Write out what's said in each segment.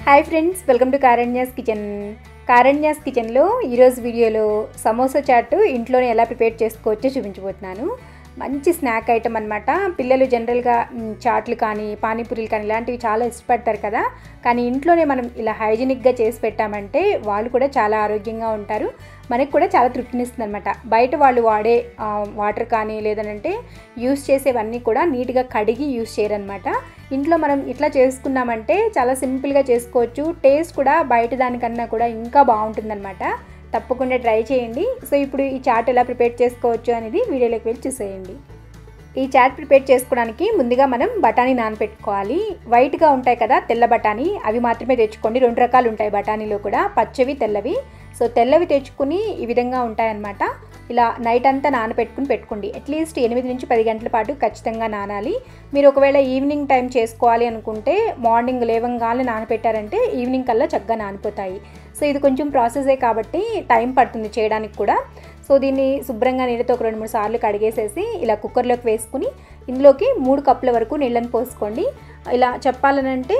Hi friends, welcome to Karanya's kitchen. Karanya's కిచెన్లో ఈరోజు వీడియోలో సమోసా చాట్ ఇంట్లోనే ఎలా ప్రిపేర్ చేసుకోవచ్చో చూపించబోతున్నాను. మంచి స్నాక్ ఐటమ్ అనమాట. పిల్లలు జనరల్గా చాట్లు కానీ పానీపూరీలు కానీ ఇలాంటివి చాలా ఇష్టపడతారు కదా. కానీ ఇంట్లోనే మనం ఇలా హైజీనిక్గా చేసి పెట్టామంటే వాళ్ళు కూడా చాలా ఆరోగ్యంగా ఉంటారు, మనకు కూడా చాలా తృప్తినిస్తుంది అనమాట. బయట వాళ్ళు వాడే వాటర్ కానీ లేదనంటే యూస్ చేసేవన్నీ కూడా నీట్గా కడిగి యూస్ చేయరనమాట. ఇంట్లో మనం ఇట్లా చేసుకున్నామంటే చాలా సింపుల్గా చేసుకోవచ్చు. టేస్ట్ కూడా బయట దానికన్నా కూడా ఇంకా బాగుంటుందన్నమాట. తప్పకుండా ట్రై చేయండి. సో ఇప్పుడు ఈ చాట్ ఎలా ప్రిపేర్ చేసుకోవచ్చు అనేది వీడియోలోకి వెళ్ళి చూసేయండి. ఈ చాట్ ప్రిపేర్ చేసుకోవడానికి ముందుగా మనం బఠానీ నానబెట్టుకోవాలి. వైట్గా ఉంటాయి కదా తెల్ల బఠానీ, అవి మాత్రమే తెచ్చుకోండి. 2 రకాలు ఉంటాయి బఠానీలో కూడా, పచ్చవి తెల్లవి. సో తెల్లవి తెచ్చుకుని ఈ విధంగా ఉంటాయన్నమాట. ఇలా నైట్ అంతా పెట్టుకోండి. అట్లీస్ట్ 8 నుంచి 10 గంటల పాటు ఖచ్చితంగా నానాలి. మీరు ఒకవేళ ఈవినింగ్ టైం చేసుకోవాలి అనుకుంటే మార్నింగ్ లేవంగానే నానబెట్టారంటే ఈవినింగ్ కల్లా చక్కగా నానిపోతాయి. సో ఇది కొంచెం ప్రాసెసే కాబట్టి టైం పడుతుంది చేయడానికి కూడా. సో దీన్ని శుభ్రంగా నీళ్ళతో ఒక 2-3 సార్లు కడిగేసేసి ఇలా కుక్కర్లోకి వేసుకుని ఇందులోకి 3 కప్పుల వరకు నీళ్ళని పోసుకోండి. ఇలా చెప్పాలనంటే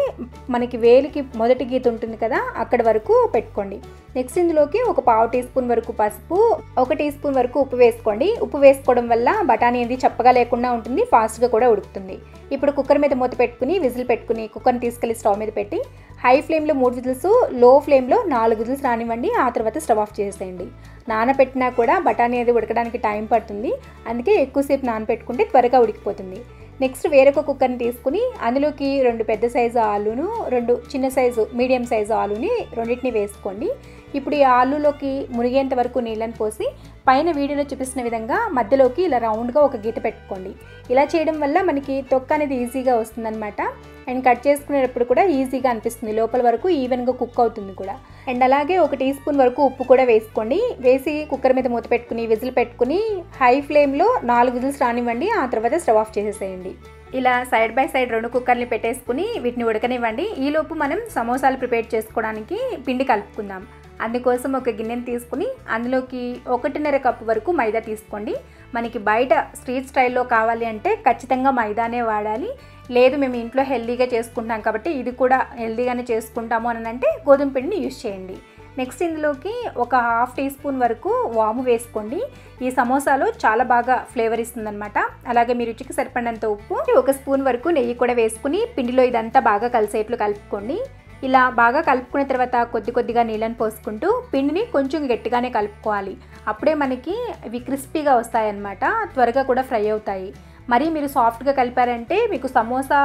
మనకి వేలికి మొదటి గీత ఉంటుంది కదా, అక్కడ వరకు పెట్టుకోండి. నెక్స్ట్ ఇందులోకి ఒక 1/2 టీ స్పూన్ వరకు పసుపు, 1 టీ స్పూన్ వరకు ఉప్పు వేసుకోండి. ఉప్పు వేసుకోవడం వల్ల బఠానీ అనేది చప్పగా లేకుండా ఉంటుంది, ఫాస్ట్గా కూడా ఉడుకుతుంది. ఇప్పుడు కుక్కర్ మీద మూత పెట్టుకుని విజిల్ పెట్టుకుని కుక్కర్ని తీసుకెళ్లి స్టవ్ మీద పెట్టి హై ఫ్లేమ్లో 3 విజిల్స్, లో ఫ్లేమ్లో 4 విజిల్స్ రానివ్వండి. ఆ తర్వాత స్టవ్ ఆఫ్ చేసేయండి. నానబెట్టినా కూడా బఠానీ అనేది ఉడకడానికి టైం పడుతుంది, అందుకే ఎక్కువసేపు నానబెట్టుకుంటే త్వరగా ఉడికిపోతుంది. నెక్స్ట్ వేరొక కుక్కర్ని తీసుకుని అందులోకి 2 పెద్ద సైజు ఆలును, 2 చిన్న సైజు మీడియం సైజు ఆలుని రెండింటిని వేసుకోండి. ఇప్పుడు ఈ ఆలులోకి మునిగేంత వరకు నీళ్ళని పోసి పైన వీడియోలో చూపిస్తున్న విధంగా మధ్యలోకి ఇలా రౌండ్గా ఒక గీత పెట్టుకోండి. ఇలా చేయడం వల్ల మనకి తొక్క అనేది ఈజీగా వస్తుందన్నమాట. అండ్ కట్ చేసుకునేటప్పుడు కూడా ఈజీగా అనిపిస్తుంది, లోపల వరకు ఈవెన్గా కుక్ అవుతుంది కూడా. అండ్ అలాగే 1 టీ స్పూన్ వరకు ఉప్పు కూడా వేసుకోండి. వేసి కుక్కర్ మీద మూత పెట్టుకుని విజిల్ పెట్టుకుని హై ఫ్లేమ్లో 4 విజిల్స్ రానివ్వండి. ఆ తర్వాత స్టవ్ ఆఫ్ చేసేసేయండి. ఇలా సైడ్ బై సైడ్ 2 కుక్కర్ని పెట్టేసుకుని వీటిని ఉడకనివ్వండి. ఈలోపు మనం సమోసాలు ప్రిపేర్ చేసుకోవడానికి పిండి కలుపుకుందాం. అందుకోసం ఒక గిన్నెని తీసుకుని అందులోకి 1.5 కప్పు వరకు మైదా తీసుకోండి. మనకి బయట స్ట్రీట్ స్టైల్లో కావాలి అంటే ఖచ్చితంగా మైదానే వాడాలి. లేదు మేము ఇంట్లో హెల్దీగా చేసుకుంటాం కాబట్టి ఇది కూడా హెల్దీగానే చేసుకుంటాము అని అంటే గోధుమ పిండిని యూజ్ చేయండి. నెక్స్ట్ ఇందులోకి ఒక 1/2 టీ స్పూన్ వరకు వాము వేసుకోండి. ఈ సమోసాలో చాలా బాగా ఫ్లేవర్ ఇస్తుందన్నమాట. అలాగే మీ రుచికి సరిపడినంత ఉప్పు, 1 స్పూన్ వరకు నెయ్యి కూడా వేసుకుని పిండిలో ఇదంతా బాగా కలిసేట్లు కలుపుకోండి. ఇలా బాగా కలుపుకున్న తర్వాత కొద్దిగా నీళ్ళని పోసుకుంటూ పిండిని కొంచెం గట్టిగానే కలుపుకోవాలి. అప్పుడే మనకి ఇవి క్రిస్పీగా వస్తాయన్నమాట, త్వరగా కూడా ఫ్రై అవుతాయి. మరి మీరు సాఫ్ట్గా కలిపారంటే మీకు సమోసా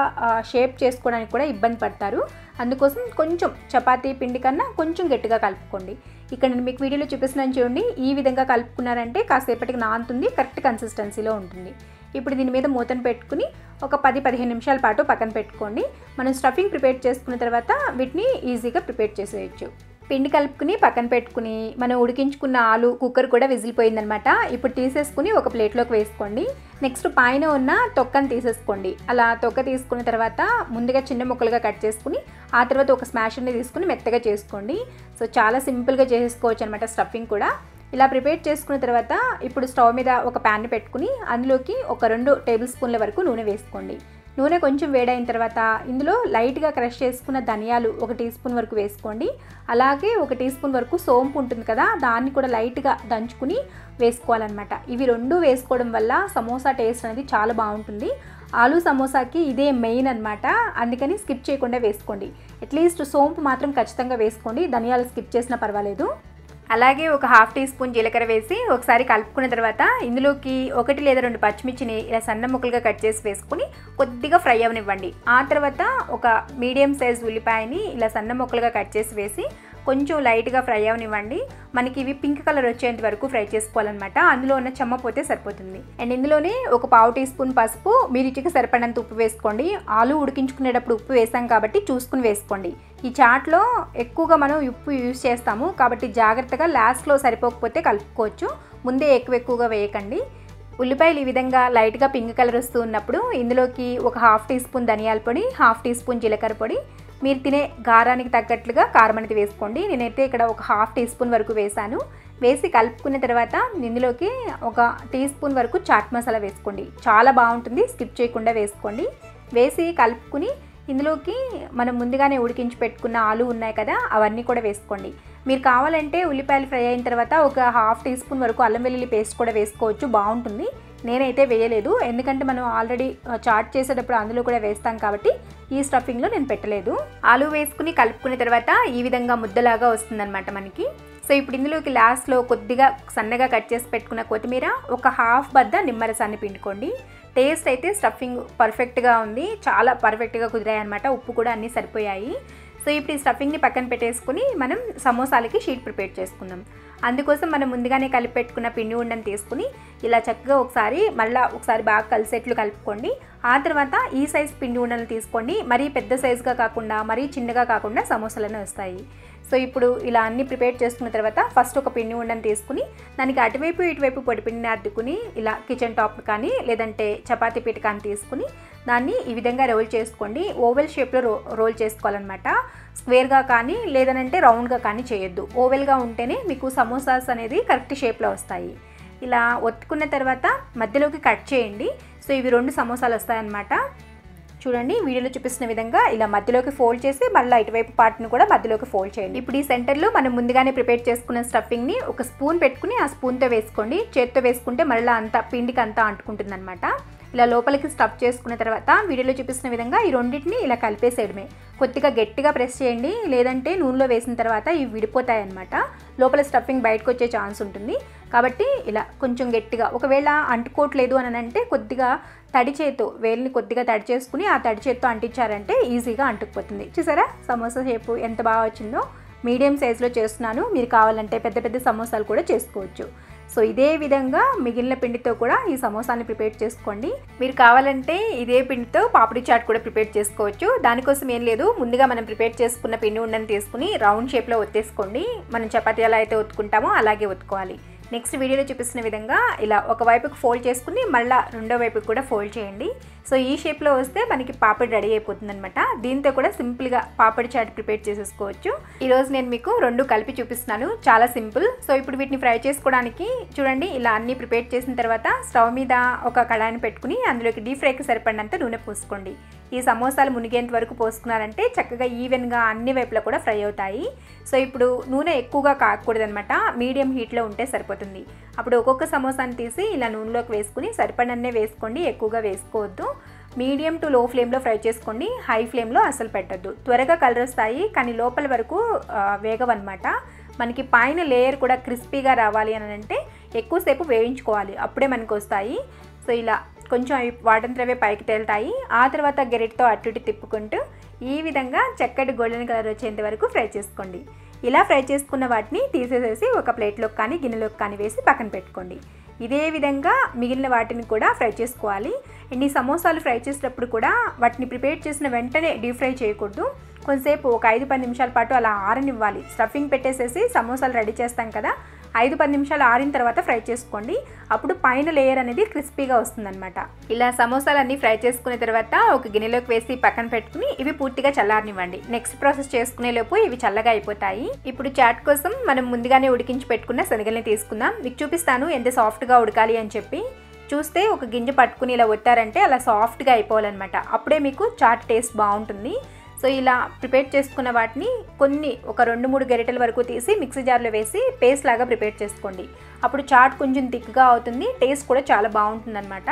షేప్ చేసుకోవడానికి కూడా ఇబ్బంది పడతారు. అందుకోసం కొంచెం చపాతీ పిండి కన్నా కొంచెం గట్టిగా కలుపుకోండి. ఇక్కడ నేను మీకు వీడియోలో చూపిస్తున్నాను చూడండి, ఈ విధంగా కలుపుకున్నారంటే కాసేపటికి నానుతుంది, కరెక్ట్ కన్సిస్టెన్సీలో ఉంటుంది. ఇప్పుడు దీని మీద మూతను పెట్టుకుని ఒక 10-15 నిమిషాల పాటు పక్కన పెట్టుకోండి. మనం స్టఫింగ్ ప్రిపేర్ చేసుకున్న తర్వాత వీటిని ఈజీగా ప్రిపేర్ చేసేయచ్చు. పిండి కలుపుకుని పక్కన పెట్టుకుని మనం ఉడికించుకున్న ఆలు కుక్కర్ కూడా విజిల్ పోయిందనమాట. ఇప్పుడు తీసేసుకుని ఒక ప్లేట్లోకి వేసుకోండి. నెక్స్ట్ పైన ఉన్న తొక్కను తీసేసుకోండి. అలా తొక్క తీసుకున్న తర్వాత ముందుగా చిన్న ముక్కలుగా కట్ చేసుకుని ఆ తర్వాత ఒక స్మాషర్ని తీసుకుని మెత్తగా చేసుకోండి. సో చాలా సింపుల్గా చేసుకోవచ్చు అనమాట స్టఫింగ్ కూడా. ఇలా ప్రిపేర్ చేసుకున్న తర్వాత ఇప్పుడు స్టవ్ మీద ఒక ప్యాన్ని పెట్టుకుని అందులోకి ఒక 2 టేబుల్ స్పూన్ల వరకు నూనె వేసుకోండి. నూనె కొంచెం వేడైన తర్వాత ఇందులో లైట్గా క్రష్ చేసుకున్న ధనియాలు 1 టీ స్పూన్ వరకు వేసుకోండి. అలాగే 1 టీ స్పూన్ వరకు సోంపు ఉంటుంది కదా, దాన్ని కూడా లైట్గా దంచుకుని వేసుకోవాలన్నమాట. ఇవి 2 వేసుకోవడం వల్ల సమోసా టేస్ట్ అనేది చాలా బాగుంటుంది. ఆలు సమోసాకి ఇదే మెయిన్ అనమాట, అందుకని స్కిప్ చేయకుండా వేసుకోండి. అట్లీస్ట్ సోంపు మాత్రం ఖచ్చితంగా వేసుకోండి, ధనియాలు స్కిప్ చేసినా పర్వాలేదు. అలాగే ఒక 1/2 టీ స్పూన్ జీలకర్ర వేసి ఒకసారి కలుపుకున్న తర్వాత ఇందులోకి 1 లేదా 2 పచ్చిమిర్చిని ఇలా సన్న ముక్కలుగా కట్ చేసి వేసుకుని కొద్దిగా ఫ్రై అవనివ్వండి. ఆ తర్వాత ఒక మీడియం సైజ్ ఉల్లిపాయని ఇలా సన్న ముక్కలుగా కట్ చేసి వేసి కొంచెం లైట్గా ఫ్రై అవనివ్వండి. మనకి ఇవి పింక్ కలర్ వచ్చేంత వరకు ఫ్రై చేసుకోవాలన్నమాట. అందులో ఉన్న చెమ్మ పోతే సరిపోతుంది. అండ్ ఇందులోనే ఒక 1/2 టీ స్పూన్ పసుపు, మీ రుచికి సరిపడినంత ఉప్పు వేసుకోండి. ఆలు ఉడికించుకునేటప్పుడు ఉప్పు వేసాం కాబట్టి చూసుకుని వేసుకోండి. ఈ చాట్లో ఎక్కువగా మనం ఉప్పు యూజ్ చేస్తాము కాబట్టి జాగ్రత్తగా లాస్ట్లో సరిపోకపోతే కలుపుకోవచ్చు, ముందే ఎక్కువగా వేయకండి. ఉల్లిపాయలు ఈ విధంగా లైట్గా పింక్ కలర్ వస్తూ ఉన్నప్పుడు ఇందులోకి ఒక 1/2 టీ స్పూన్ ధనియాల పొడి, 1/2 టీ స్పూన్ జీలకర్ర పొడి, మీరు తినే గారానికి తగ్గట్లుగా కారం అనేది వేసుకోండి. నేనైతే ఇక్కడ ఒక 1/2 టీ స్పూన్ వరకు వేసాను. వేసి కలుపుకున్న తర్వాత ఇందులోకి ఒక టీ స్పూన్ వరకు చాట్ మసాలా వేసుకోండి. చాలా బాగుంటుంది, స్కిప్ చేయకుండా వేసుకోండి. వేసి కలుపుకుని ఇందులోకి మనం ముందుగానే ఉడికించి పెట్టుకున్న ఆలు ఉన్నాయి కదా, అవన్నీ కూడా వేసుకోండి. మీరు కావాలంటే ఉల్లిపాయలు ఫ్రై అయిన తర్వాత ఒక హాఫ్ టీ స్పూన్ వరకు అల్లం వెల్లుల్లి పేస్ట్ కూడా వేసుకోవచ్చు, బాగుంటుంది. నేనైతే వేయలేదు, ఎందుకంటే మనం ఆల్రెడీ చాట్ చేసేటప్పుడు అందులో కూడా వేస్తాం కాబట్టి ఈ స్టఫింగ్లో నేను పెట్టలేదు. ఆలు వేసుకుని కలుపుకున్న తర్వాత ఈ విధంగా ముద్దలాగా వస్తుందన్నమాట మనకి. సో ఇప్పుడు ఇందులోకి లాస్ట్లో కొద్దిగా సన్నగా కట్ చేసి పెట్టుకున్న కొత్తిమీర, ఒక హాఫ్ బద్ద నిమ్మరసాన్ని పిండుకోండి. టేస్ట్ అయితే స్టఫింగ్ పర్ఫెక్ట్గా ఉంది, చాలా పర్ఫెక్ట్గా కుదిరాయి అనమాట. ఉప్పు కూడా అన్నీ సరిపోయాయి. సో ఇప్పుడు ఈ స్టఫింగ్ని పక్కన పెట్టేసుకుని మనం సమోసాలకి షీట్ ప్రిపేర్ చేసుకుందాం. అందుకోసం మనం ముందుగానే కలిపి పెట్టుకున్న పిండి ఉండని తీసుకుని ఇలా చక్కగా ఒకసారి బాగా కలిసేట్లు కలుపుకోండి. ఆ తర్వాత ఈ సైజ్ పిండి ఉండలు తీసుకోండి. మరీ పెద్ద సైజుగా కాకుండా మరీ చిన్నగా కాకుండా సమోసాలనే వస్తాయి. సో ఇప్పుడు ఇలా అన్నీ ప్రిపేర్ చేసుకున్న తర్వాత ఫస్ట్ ఒక పిండి ఉండని తీసుకుని దానికి అటువైపు ఇటువైపు పొడిపిండిని అద్దుకుని ఇలా కిచెన్ టాప్ కానీ లేదంటే చపాతీ పీట కానీ తీసుకుని దాన్ని ఈ విధంగా రోల్ చేసుకోండి. ఓవెల్ షేప్లో రోల్ చేసుకోవాలన్నమాట. స్క్వేర్గా కానీ లేదనంటే రౌండ్గా కానీ చేయొద్దు. ఓవెల్గా ఉంటేనే మీకు సమోసాస్ అనేది కరెక్ట్ షేప్లో వస్తాయి. ఇలా ఒత్తుకున్న తర్వాత మధ్యలోకి కట్ చేయండి. సో ఇవి 2 సమోసాలు వస్తాయన్నమాట. చూడండి, వీడియోలో చూపిస్తున్న విధంగా ఇలా మధ్యలోకి ఫోల్డ్ చేసి మళ్ళీ ఇటువైపు పార్ట్ని కూడా మధ్యలోకి ఫోల్డ్ చేయండి. ఇప్పుడు ఈ సెంటర్లో మనం ముందుగానే ప్రిపేర్ చేసుకున్న స్టఫింగ్ని ఒక స్పూన్ పెట్టుకుని ఆ స్పూన్తో వేసుకోండి. చేత్తో వేసుకుంటే మళ్ళీ అంతా పిండికి అంతా అంటుకుంటుంది అనమాట. ఇలా లోపలికి స్టఫ్ చేసుకున్న తర్వాత వీడియోలో చూపిస్తున్న విధంగా ఈ రెండింటిని ఇలా కలిపేసేయడమే. కొద్దిగా గట్టిగా ప్రెస్ చేయండి, లేదంటే నూనెలో వేసిన తర్వాత ఇవి విడిపోతాయి అన్నమాట. లోపల స్టఫింగ్ బయటకు వచ్చే ఛాన్స్ ఉంటుంది. కాబట్టి ఇలా కొంచెం గట్టిగా, ఒకవేళ అంటుకోవట్లేదు అని అంటే కొద్దిగా వేలిని కొద్దిగా తడి చేసుకుని ఆ తడి చేత్తో అంటించారంటే ఈజీగా అంటుకుపోతుంది. చూసారా సమోసా షేపు ఎంత బాగా వచ్చిందో. మీడియం సైజులో చేస్తున్నాను, మీరు కావాలంటే పెద్ద పెద్ద సమోసాలు కూడా చేసుకోవచ్చు. సో ఇదే విధంగా మిగిలిన పిండితో కూడా ఈ సమోసాని ప్రిపేర్ చేసుకోండి. మీరు కావాలంటే ఇదే పిండితో పాపడి చాట్ కూడా ప్రిపేర్ చేసుకోవచ్చు. దానికోసం ఏం లేదు, ముందుగా మనం ప్రిపేర్ చేసుకున్న పిండి ఉండని తీసుకుని రౌండ్ షేప్లో ఒత్తేసుకోండి. మనం చపాతీ ఎలా అయితే ఒత్తుకుంటామో అలాగే ఒత్తుకోవాలి. నెక్స్ట్ వీడియోలో చూపిస్తున్న విధంగా ఇలా ఒక వైపుకి ఫోల్డ్ చేసుకుని మళ్ళీ రెండో వైపుకి కూడా ఫోల్డ్ చేయండి. సో ఈ షేప్లో వస్తే మనకి పాపడి రెడీ అయిపోతుంది అనమాట. దీంతో కూడా సింపుల్గా పాపడి చాట్ ప్రిపేర్ చేసేసుకోవచ్చు. ఈరోజు నేను మీకు 2 కలిపి చూపిస్తున్నాను, చాలా సింపుల్. సో ఇప్పుడు వీటిని ఫ్రై చేసుకోవడానికి చూడండి, ఇలా అన్నీ ప్రిపేర్ చేసిన తర్వాత స్టవ్ మీద ఒక కడాయిని పెట్టుకుని అందులోకి డీప్ ఫ్రైకి సరిపడినంత నూనె పోసుకోండి. ఈ సమోసాలు మునిగేంత వరకు పోసుకున్నారంటే చక్కగా ఈవెన్గా అన్ని వైపులా కూడా ఫ్రై అవుతాయి. సో ఇప్పుడు నూనె ఎక్కువగా కాకూడదనమాట, మీడియం హీట్లో ఉంటే సరిపోతుంది. అప్పుడు ఒక్కొక్క సమోసాని తీసి ఇలా నూనెలోకి వేసుకుని సరిపడన్నే వేసుకోండి, ఎక్కువగా వేసుకోవద్దు. మీడియం టు లో ఫ్లేమ్లో ఫ్రై చేసుకోండి, హై ఫ్లేమ్లో అసలు పెట్టద్దు. త్వరగా కలర్ వస్తాయి కానీ లోపల వరకు వేగవన్నమాట. మనకి పైన లేయర్ కూడా క్రిస్పీగా రావాలి అని అంటే ఎక్కువసేపు వేయించుకోవాలి, అప్పుడే మనకు వస్తాయి. సో ఇలా కొంచెం అవి వాటంతరవే పైకి తేలుతాయి. ఆ తర్వాత గెరెట్తో అటు ఇటు తిప్పుకుంటూ ఈ విధంగా చక్కటి గోల్డెన్ కలర్ వచ్చేంత వరకు ఫ్రై చేసుకోండి. ఇలా ఫ్రై చేసుకున్న వాటిని తీసేసేసి ఒక ప్లేట్లోకి కానీ గిన్నెలోకి కానీ వేసి పక్కన పెట్టుకోండి. ఇదే విధంగా మిగిలిన వాటిని కూడా ఫ్రై చేసుకోవాలి. ఈ సమోసాలు ఫ్రై చేసేటప్పుడు కూడా వాటిని ప్రిపేర్ చేసిన వెంటనే డీప్ ఫ్రై చేయకూడదు. కొంతసేపు ఒక 5-10 నిమిషాల పాటు అలా ఆరనివ్వాలి. స్టఫింగ్ పెట్టేసేసి సమోసాలు రెడీ చేస్తాం కదా, 5-10 నిమిషాలు ఆరిన తర్వాత ఫ్రై చేసుకోండి. అప్పుడు పైన లేయర్ అనేది క్రిస్పీగా వస్తుందన్నమాట. ఇలా సమోసాలన్నీ ఫ్రై చేసుకున్న తర్వాత ఒక గిన్నెలోకి వేసి పక్కన పెట్టుకుని ఇవి పూర్తిగా చల్లారనివ్వండి. నెక్స్ట్ ప్రాసెస్ చేసుకునే లోపు ఇవి చల్లగా అయిపోతాయి. ఇప్పుడు చాట్ కోసం మనం ముందుగానే ఉడికించి పెట్టుకున్న శనగల్ని తీసుకుందాం. మీకు చూపిస్తాను ఎంత సాఫ్ట్గా ఉడకాలి అని చెప్పి. చూస్తే ఒక గింజ పట్టుకుని ఇలా ఒత్తారంటే అలా సాఫ్ట్గా అయిపోవాలన్నమాట. అప్పుడే మీకు చాట్ టేస్ట్ బాగుంటుంది. సో ఇలా ప్రిపేర్ చేసుకున్న వాటిని ఒక 2-3 గరిటెల వరకు తీసి మిక్సీ జార్లో వేసి పేస్ట్ లాగా ప్రిపేర్ చేసుకోండి. అప్పుడు చాట్ కొంచెం థిక్గా అవుతుంది, టేస్ట్ కూడా చాలా బాగుంటుంది అనమాట.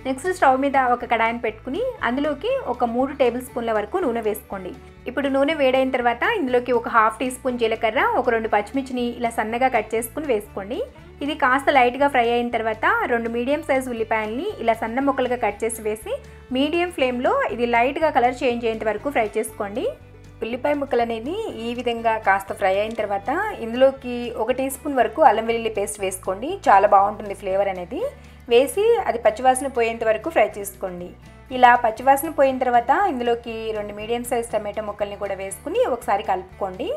నెక్స్ట్ స్టవ్ మీద ఒక కడాయిని పెట్టుకుని అందులోకి ఒక 3 టేబుల్ స్పూన్ల వరకు నూనె వేసుకోండి. ఇప్పుడు నూనె వేడైన తర్వాత ఇందులోకి ఒక హాఫ్ టీ స్పూన్ జీలకర్ర, ఒక 2 పచ్చిమిర్చిని ఇలా సన్నగా కట్ చేసుకుని వేసుకోండి. ఇది కాస్త లైట్గా ఫ్రై అయిన తర్వాత 2 మీడియం సైజ్ ఉల్లిపాయల్ని ఇలా సన్న ముక్కలుగా కట్ చేసి వేసి మీడియం ఫ్లేమ్లో ఇది లైట్గా కలర్ చేంజ్ అయ్యేంత వరకు ఫ్రై చేసుకోండి. ఉల్లిపాయ ముక్కలు అనేది ఈ విధంగా కాస్త ఫ్రై అయిన తర్వాత ఇందులోకి 1 టీ స్పూన్ వరకు అల్లం వెల్లుల్లి పేస్ట్ వేసుకోండి, చాలా బాగుంటుంది ఫ్లేవర్ అనేది. వేసి అది పచ్చివాసన పోయేంత వరకు ఫ్రై చేసుకోండి. ఇలా పచ్చివాసన పోయిన తర్వాత ఇందులోకి 2 మీడియం సైజ్ టమాటో ముక్కల్ని కూడా వేసుకుని ఒకసారి కలుపుకోండి.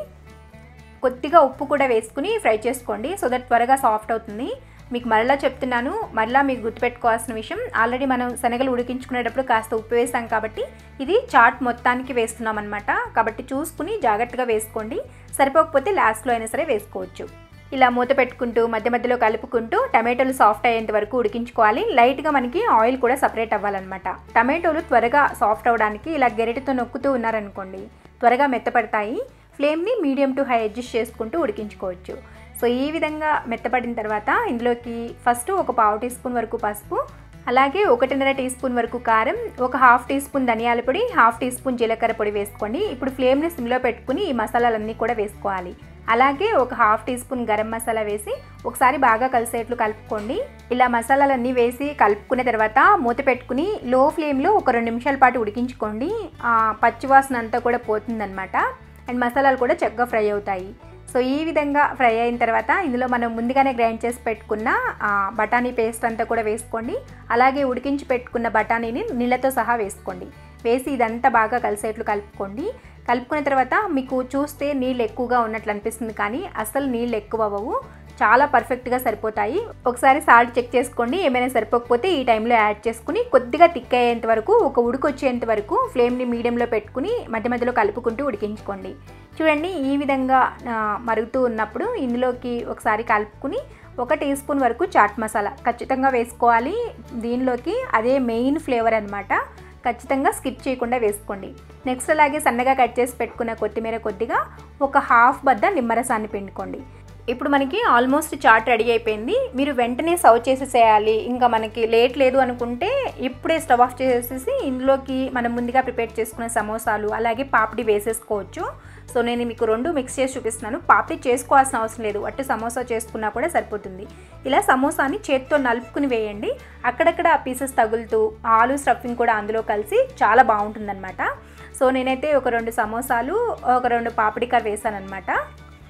కొద్దిగా ఉప్పు కూడా వేసుకుని ఫ్రై చేసుకోండి, సో దట్ త్వరగా సాఫ్ట్ అవుతుంది. మీకు మరలా చెప్తున్నాను, మరలా మీకు గుర్తుపెట్టుకోవాల్సిన విషయం, ఆల్రెడీ మనం శనగలు ఉడికించుకునేటప్పుడు కాస్త ఉప్పు వేసాం కాబట్టి ఇది చాట్ మొత్తానికి వేస్తున్నాం అనమాట. కాబట్టి చూసుకుని జాగ్రత్తగా వేసుకోండి, సరిపోకపోతే లాస్ట్లో అయినా సరే వేసుకోవచ్చు. ఇలా మూత పెట్టుకుంటూ మధ్య మధ్యలో కలుపుకుంటూ టమాటోలు సాఫ్ట్ అయ్యేంత వరకు ఉడికించుకోవాలి. లైట్గా మనకి ఆయిల్ కూడా సపరేట్ అవ్వాలన్నమాట. టమాటోలు త్వరగా సాఫ్ట్ అవ్వడానికి ఇలా గరిటెతో నొక్కుతూ ఉన్నారనుకోండి త్వరగా మెత్తపడతాయి. ఫ్లేమ్ని మీడియం టు హై అడ్జస్ట్ చేసుకుంటూ ఉడికించుకోవచ్చు. సో ఈ విధంగా మెత్తపడిన తర్వాత ఇందులోకి ఫస్ట్ ఒక పావు టీ స్పూన్ వరకు పసుపు, అలాగే 1.5 టీ స్పూన్ వరకు కారం, ఒక హాఫ్ టీ స్పూన్ ధనియాల పొడి, హాఫ్ టీ స్పూన్ జీలకర్ర పొడి వేసుకోండి. ఇప్పుడు ఫ్లేమ్ని సిమ్లో పెట్టుకుని ఈ మసాలాలన్నీ కూడా వేసుకోవాలి. అలాగే ఒక half teaspoon garam masala వేసి ఒకసారి బాగా కలిసేట్లు కలుపుకోండి. ఇలా మసాలాలన్నీ వేసి కలుపుకున్న తర్వాత మూత పెట్టుకుని లో ఫ్లేమ్లో ఒక 2 నిమిషాల పాటు ఉడికించుకోండి. పచ్చివాసన అంతా కూడా పోతుందన్నమాట. అండ్ మసాలాలు కూడా చక్కగా ఫ్రై అవుతాయి. సో ఈ విధంగా ఫ్రై అయిన తర్వాత ఇందులో మనం ముందుగానే గ్రైండ్ చేసి పెట్టుకున్న బఠానీ పేస్ట్ అంతా కూడా వేసుకోండి. అలాగే ఉడికించి పెట్టుకున్న బఠానీని నీళ్ళతో సహా వేసుకోండి. వేసి ఇదంతా బాగా కలిసేట్లు కలుపుకోండి. కలుపుకున్న తర్వాత మీకు చూస్తే నీళ్ళు ఎక్కువగా ఉన్నట్లు అనిపిస్తుంది, కానీ అసలు నీళ్ళు ఎక్కువ అవ్వవు, చాలా పర్ఫెక్ట్గా సరిపోతాయి. ఒకసారి సాల్ట్ చెక్ చేసుకోండి. ఏమైనా సరిపోకపోతే ఈ టైంలో యాడ్ చేసుకుని కొద్దిగా థిక్ అయ్యేంత వరకు, ఒక ఉడికి వచ్చేంత వరకు ఫ్లేమ్ని మీడియంలో పెట్టుకుని మధ్య మధ్యలో కలుపుకుంటూ ఉడికించుకోండి. చూడండి ఈ విధంగా మరుగుతూ ఉన్నప్పుడు ఇందులోకి ఒకసారి కలుపుకుని 1 టీ స్పూన్ వరకు చాట్ మసాలా ఖచ్చితంగా వేసుకోవాలి. దీనిలోకి అదే మెయిన్ ఫ్లేవర్ అనమాట. ఖచ్చితంగా స్కిప్ చేయకుండా వేసుకోండి. నెక్స్ట్ అలాగే సన్నగా కట్ చేసి పెట్టుకున్న కొత్తిమీర కొద్దిగా, ఒక హాఫ్ బద్ద నిమ్మరసాన్ని పిండుకోండి. ఇప్పుడు మనకి ఆల్మోస్ట్ చాట్ రెడీ అయిపోయింది. మీరు వెంటనే సర్వ్ చేసేసేయాలి, ఇంకా మనకి లేట్ లేదు అనుకుంటే ఇప్పుడే స్టవ్ ఆఫ్ చేసేసి ఇందులోకి మనం ముందుగా ప్రిపేర్ చేసుకున్న సమోసాలు అలాగే పాపిడి వేసేసుకోవచ్చు. సో నేను మీకు 2 మిక్స్ చేసి చూపిస్తున్నాను. పాపిడి చేసుకోవాల్సిన అవసరం లేదు, అట్టు సమోసా చేసుకున్నా కూడా సరిపోతుంది. ఇలా సమోసాని చేత్తో నలుపుకుని వేయండి. అక్కడక్కడ పీసెస్ తగులుతూ ఆలు స్టఫింగ్ కూడా అందులో కలిసి చాలా బాగుంటుందన్నమాట. సో నేనైతే ఒక 2 సమోసాలు ఒక 2 పాపిడికాయ వేసానమాట.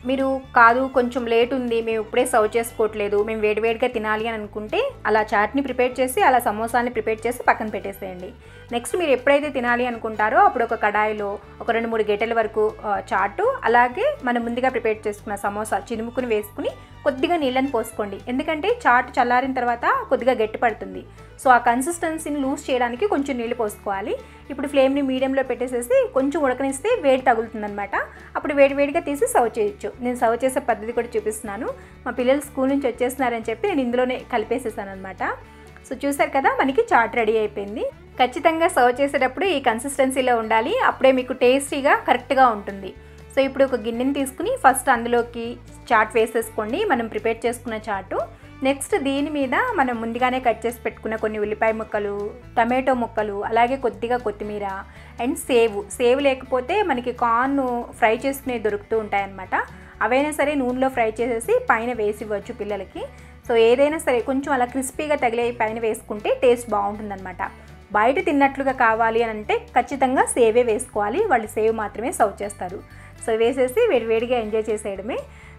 మీరు కాదు కొంచెం లేట్ ఉంది, మేము ఇప్పుడే సర్వ్ చేసుకోవట్లేదు, మేము వేడివేడిగా తినాలి అని అనుకుంటే అలా చాట్ని ప్రిపేర్ చేసి అలా సమోసాని ప్రిపేర్ చేసి పక్కన పెట్టేసేయండి. నెక్స్ట్ మీరు ఎప్పుడైతే తినాలి అనుకుంటారో అప్పుడు ఒక కడాయిలో ఒక 2-3 గంటల వరకు చాటు, అలాగే మనం ముందుగా ప్రిపేర్ చేసుకున్న సమోసా చిరుముకుని వేసుకుని కొద్దిగా నీళ్ళని పోసుకోండి. ఎందుకంటే చాట్ చల్లారిన తర్వాత కొద్దిగా గట్టి పడుతుంది. సో ఆ కన్సిస్టెన్సీని లూజ్ చేయడానికి కొంచెం నీళ్ళు పోసుకోవాలి. ఇప్పుడు ఫ్లేమ్ని మీడియంలో పెట్టేసేసి కొంచెం ఉడకనిస్తే వేడి తగులుతుందనమాట. అప్పుడు వేడివేడిగా తీసి సర్వ్ చేయొచ్చు. నేను సర్వ్ చేసే పద్ధతి కూడా చూపిస్తున్నాను. మా పిల్లలు స్కూల్ నుంచి వచ్చేస్తున్నారని చెప్పి నేను ఇందులోనే కలిపేసేసాను అనమాట. సో చూసారు కదా, మనకి చాట్ రెడీ అయిపోయింది. ఖచ్చితంగా సర్వ్ చేసేటప్పుడు ఈ కన్సిస్టెన్సీలో ఉండాలి, అప్పుడే మీకు టేస్టీగా కరెక్ట్గా ఉంటుంది. సో ఇప్పుడు ఒక గిన్నెని తీసుకుని ఫస్ట్ అందులోకి చాట్ వేసేసుకోండి, మనం ప్రిపేర్ చేసుకున్న చాటు. నెక్స్ట్ దీని మీద మనం ముందుగానే కట్ చేసి పెట్టుకున్న కొన్ని ఉల్లిపాయ ముక్కలు, టమాటో ముక్కలు, అలాగే కొద్దిగా కొత్తిమీర అండ్ సేవ్ లేకపోతే మనకి కార్న్ ఫ్రై చేసుకునే దొరుకుతూ ఉంటాయన్నమాట. అవైనా సరే నూనెలో ఫ్రై చేసేసి పైన వేసి ఇవ్వచ్చు పిల్లలకి. సో ఏదైనా సరే కొంచెం అలా క్రిస్పీగా తగిలే పైన వేసుకుంటే టేస్ట్ బాగుంటుందన్నమాట. బయట తిన్నట్లుగా కావాలి అని అంటే ఖచ్చితంగా సేవే వేసుకోవాలి, వాళ్ళు సేవ్ మాత్రమే సర్వ్ చేస్తారు. సో వేసేసి వేడివేడిగా ఎంజాయ్ చేసేయడమే.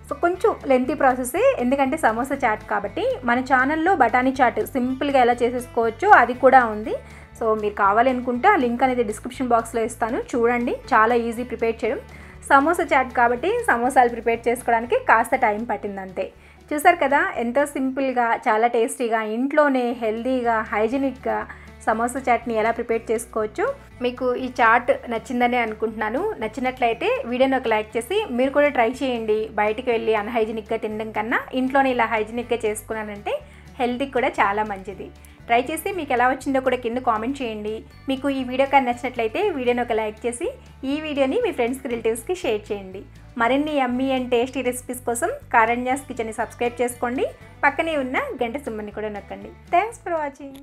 సో కొంచెం లెంతీ ప్రాసెసే, ఎందుకంటే సమోసా చాట్ కాబట్టి. మన ఛానల్లో బఠానీ చాట్ సింపుల్గా ఎలా చేసేసుకోవచ్చో అది కూడా ఉంది. సో మీరు కావాలనుకుంటే ఆ లింక్ అనేది డిస్క్రిప్షన్ బాక్స్లో ఇస్తాను, చూడండి. చాలా ఈజీ ప్రిపేర్ చేయడం. సమోసా చాట్ కాబట్టి సమోసాలు ప్రిపేర్ చేసుకోవడానికి కాస్త టైం పట్టింది అంతే. చూసారు కదా, ఎంతో సింపుల్గా చాలా టేస్టీగా ఇంట్లోనే హెల్దీగా హైజీనిక్గా సమోసా చాట్ని ఎలా ప్రిపేర్ చేసుకోవచ్చు. మీకు ఈ చాట్ నచ్చిందని అనుకుంటున్నాను. నచ్చినట్లయితే వీడియోని ఒక లైక్ చేసి మీరు కూడా ట్రై చేయండి. బయటికి వెళ్ళి అన్హైజీనిక్గా తినడం కన్నా ఇంట్లోనే ఇలా హైజీనిక్గా చేసుకున్నానంటే హెల్త్కి కూడా చాలా మంచిది. ట్రై చేసి మీకు ఎలా వచ్చిందో కూడా కింద కామెంట్ చేయండి. మీకు ఈ వీడియో కానీ నచ్చినట్లయితే వీడియోని ఒక లైక్ చేసి ఈ వీడియోని మీ ఫ్రెండ్స్కి రిలేటివ్స్కి షేర్ చేయండి. మరిన్ని యమ్మీ అండ్ టేస్టీ రెసిపీస్ కోసం కారణ్యాస్ కిచెన్ని సబ్స్క్రైబ్ చేసుకోండి. పక్కనే ఉన్న గంట సింబల్ని కూడా నొక్కండి. Thanks for watching.